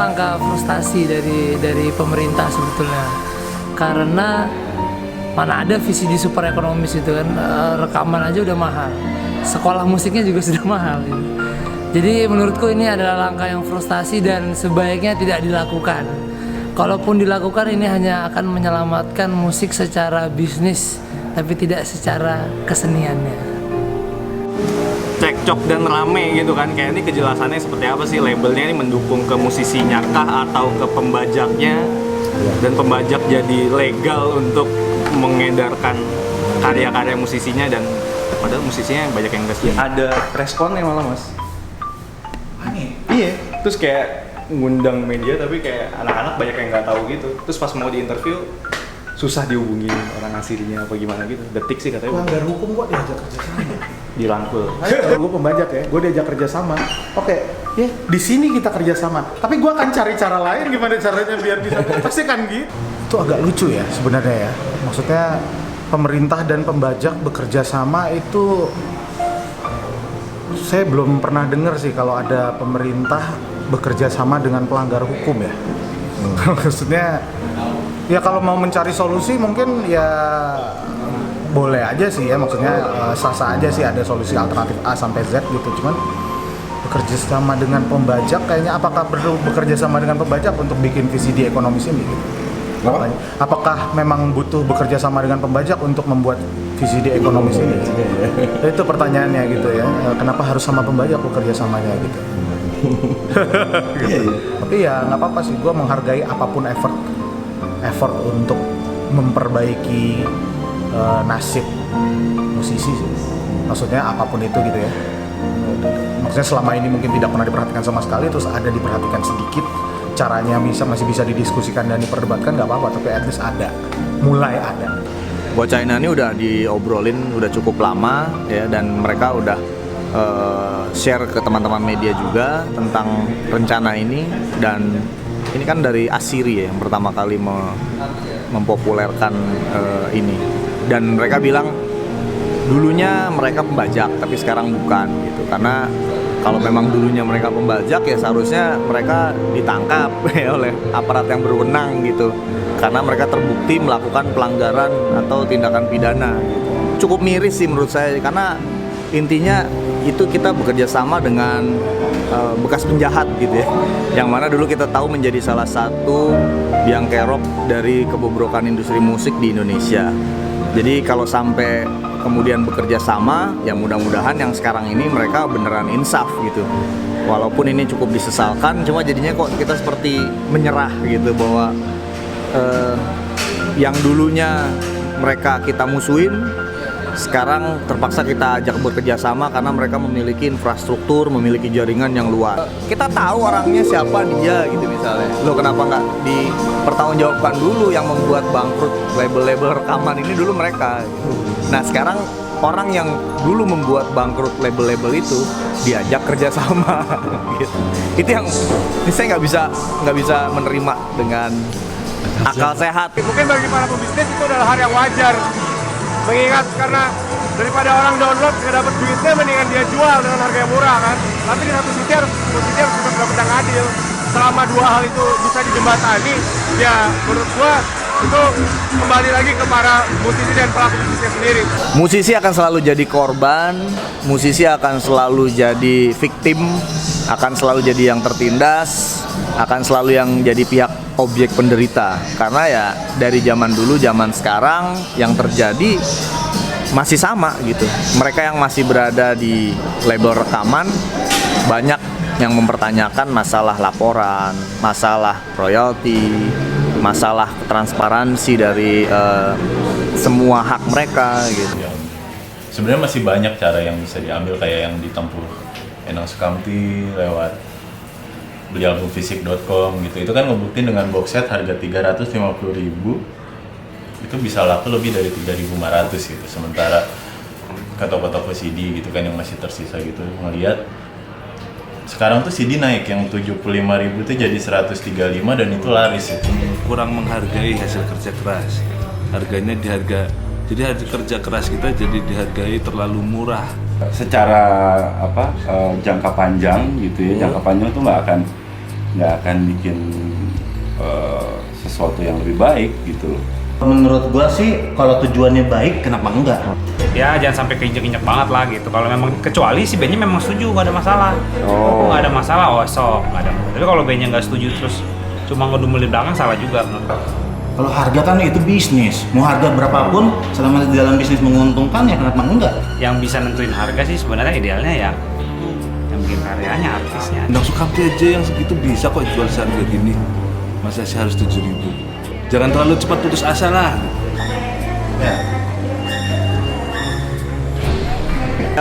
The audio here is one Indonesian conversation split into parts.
langkah frustasi dari pemerintah sebetulnya, karena mana ada VCD super ekonomis itu kan, rekaman aja udah mahal, sekolah musiknya juga sudah mahal gitu. Jadi menurutku ini adalah langkah yang frustasi dan sebaiknya tidak dilakukan. Kalaupun dilakukan, ini hanya akan menyelamatkan musik secara bisnis, tapi tidak secara keseniannya. Cekcok dan rame gitu kan, kayak ini kejelasannya seperti apa sih, labelnya ini mendukung ke musisinya kah atau ke pembajaknya, dan pembajak jadi legal untuk mengedarkan karya-karya musisinya, dan padahal musisinya banyak yang nggak setuju. Ada responnya malah mas. Aneh. Iya, terus kayak ngundang media tapi kayak anak-anak banyak yang nggak tahu gitu, terus pas mau diinterview susah dihubungin orang aslinya apa gimana gitu. Detik sih katanya. Pelanggar hukum kok diajak kerja sama. Dirangkul. Ayo kalau gue pembajak ya, gue diajak kerja sama. Oke, ya di sini kita kerja sama. Tapi gue akan cari cara lain gimana caranya biar bisa. Pasti kan gitu. Itu agak lucu ya sebenarnya ya. Maksudnya pemerintah dan pembajak bekerja sama itu, saya belum pernah dengar sih kalau ada pemerintah bekerja sama dengan pelanggar hukum ya. Maksudnya ya kalau mau mencari solusi mungkin ya boleh aja sih ya, maksudnya sah-sah aja sih ada solusi alternatif A sampai Z gitu. Cuman bekerja sama dengan pembajak kayaknya, apakah perlu bekerja sama dengan pembajak untuk bikin VCD ekonomis ini gitu? Apakah memang butuh bekerja sama dengan pembajak untuk membuat VCD ekonomis ini? Itu pertanyaannya gitu ya. Kenapa harus sama pembajak bekerja samanya gitu? Gitu. Tapi ya nggak apa-apa sih, gue menghargai apapun effort untuk memperbaiki nasib musisi sih. Maksudnya apapun itu gitu ya. Maksudnya selama ini mungkin tidak pernah diperhatikan sama sekali, terus ada diperhatikan sedikit, caranya masih bisa didiskusikan dan diperdebatkan, nggak apa-apa, tapi at least ada, mulai ada. Buat China ini udah diobrolin udah cukup lama ya, dan mereka udah share ke teman-teman media juga tentang rencana ini. Dan ini kan dari Asiri ya yang pertama kali mempopulerkan ini, dan mereka bilang dulunya mereka pembajak tapi sekarang bukan gitu, karena kalau memang dulunya mereka pembajak ya seharusnya mereka ditangkap ya oleh aparat yang berwenang gitu, karena mereka terbukti melakukan pelanggaran atau tindakan pidana gitu. Cukup miris sih menurut saya, karena intinya itu kita bekerja sama dengan bekas penjahat gitu ya, yang mana dulu kita tahu menjadi salah satu biang kerok dari kebobrokan industri musik di Indonesia. Jadi kalau sampai kemudian bekerja sama, ya mudah-mudahan yang sekarang ini mereka beneran insaf gitu. Walaupun ini cukup disesalkan, cuma jadinya kok kita seperti menyerah gitu, bahwa yang dulunya mereka kita musuhin, sekarang terpaksa kita ajak bekerja sama karena mereka memiliki infrastruktur, memiliki jaringan yang luas. Kita tahu orangnya siapa dia gitu misalnya. Loh, kenapa nggak dipertanggungjawabkan dulu yang membuat bangkrut label-label rekaman ini dulu mereka gitu. Nah sekarang orang yang dulu membuat bangkrut label-label itu diajak kerja sama gitu. Itu yang saya nggak bisa menerima dengan akal sehat. Mungkin bagi para pebisnis itu adalah hal yang wajar, mengingat karena daripada orang download nggak dapat duitnya, mendingan dia jual dengan harga yang murah kan. Tapi di satu sisi musisi harus tetap dapat yang adil. Selama dua hal itu bisa dijembatani, ya menurut gua itu kembali lagi ke para musisi dan pelaku bisnisnya sendiri. Musisi akan selalu jadi korban, musisi akan selalu jadi victim, akan selalu jadi yang tertindas, akan selalu yang jadi pihak objek penderita. Karena ya dari zaman dulu, zaman sekarang yang terjadi masih sama gitu. Mereka yang masih berada di label rekaman banyak yang mempertanyakan masalah laporan, masalah royalti, masalah transparansi dari semua hak mereka gitu. Sebenarnya masih banyak cara yang bisa diambil, kayak yang ditempuh Endang Sukamti lewat belialbumfisik.com gitu. Itu kan ngebuktiin dengan box set harga 350.000 itu bisa laku lebih dari 3.500 gitu. Sementara ke toko-toko CD gitu kan yang masih tersisa gitu, ngelihat sekarang tuh CD naik yang 75.000 itu jadi 135 dan itu laris itu. Kurang menghargai hasil kerja keras. Harganya jadi harga kerja keras kita jadi dihargai terlalu murah. Secara jangka panjang gitu ya, jangka panjang tuh nggak nggak akan bikin sesuatu yang lebih baik gitu loh. Menurut gua sih kalau tujuannya baik kenapa enggak? Ya jangan sampai keinjek-injek banget lah gitu. Kalau memang kecuali si bandnya memang setuju nggak ada masalah. Oh nggak ada masalah, oh sok nggak ada. Tapi kalau bandnya nggak setuju terus cuma ngedumel di belakang salah juga menurut aku. Kalau harga kan itu bisnis, mau harga berapapun selama di dalam bisnis menguntungkan ya kenapa enggak? Yang bisa nentuin harga sih sebenarnya idealnya ya yang bikin karyanya, artisnya. Endang Sukamti aja yang segitu bisa kok jual seharga gini. Masa sih harus 7.000? Jangan terlalu cepat putus asa lah.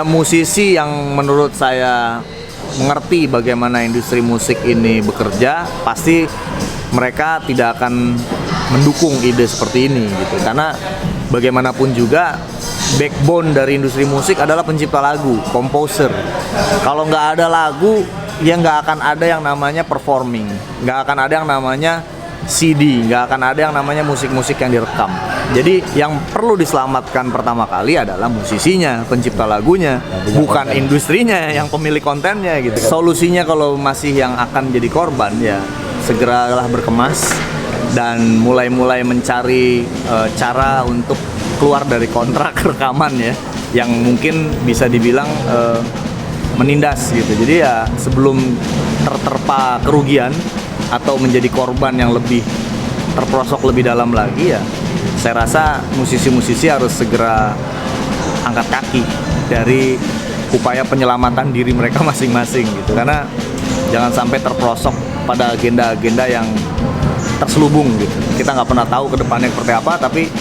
Musisi yang menurut saya mengerti bagaimana industri musik ini bekerja, pasti mereka tidak akan mendukung ide seperti ini gitu. Karena bagaimanapun juga backbone dari industri musik adalah pencipta lagu, komposer. Kalau nggak ada lagu, ya nggak akan ada yang namanya performing, nggak akan ada yang namanya CD, nggak akan ada yang namanya musik-musik yang direkam. Jadi yang perlu diselamatkan pertama kali adalah musisinya, pencipta lagunya, bukan industrinya yang pemilik kontennya gitu. Solusinya kalau masih yang akan jadi korban ya segeralah berkemas dan mulai mencari cara untuk keluar dari kontrak rekaman ya, yang mungkin bisa dibilang menindas gitu. Jadi ya sebelum terterpa kerugian atau menjadi korban yang lebih terperosok lebih dalam lagi ya, saya rasa musisi-musisi harus segera angkat kaki dari upaya penyelamatan diri mereka masing-masing gitu, karena jangan sampai terperosok pada agenda-agenda yang terselubung gitu. Kita nggak pernah tahu ke depannya seperti apa, tapi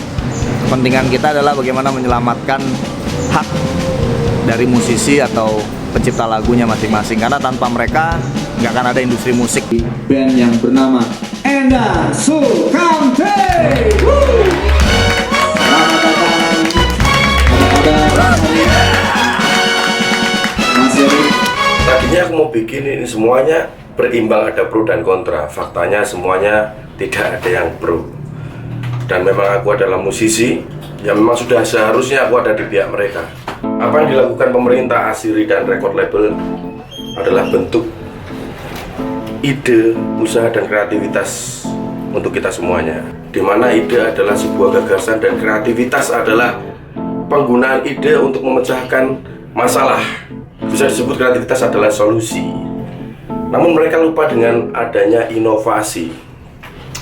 kepentingan kita adalah bagaimana menyelamatkan hak dari musisi atau pencipta lagunya masing-masing, karena tanpa mereka nggak akan ada industri musik. Band yang bernama Endang Sukamti. Selamat datang. Ada Mas Yeri. Tadinya aku mau bikin ini semuanya berimbang, ada pro dan kontra. Faktanya semuanya tidak ada yang pro. Dan memang aku adalah musisi, yang memang sudah seharusnya aku ada di pihak mereka. Apa yang dilakukan pemerintah, Asiri dan record label adalah bentuk ide, usaha dan kreativitas untuk kita semuanya. Dimana ide adalah sebuah gagasan dan kreativitas adalah penggunaan ide untuk memecahkan masalah. Bisa disebut kreativitas adalah solusi. Namun mereka lupa dengan adanya inovasi.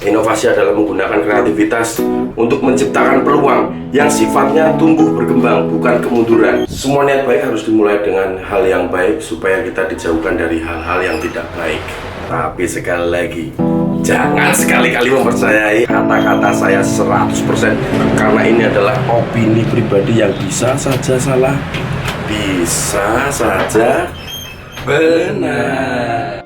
Inovasi adalah menggunakan kreativitas untuk menciptakan peluang yang sifatnya tumbuh berkembang, bukan kemunduran. Semua niat baik harus dimulai dengan hal yang baik supaya kita dijauhkan dari hal-hal yang tidak baik. Tapi sekali lagi, jangan sekali-kali mempercayai kata-kata saya 100%, karena ini adalah opini pribadi yang bisa saja salah, bisa saja benar.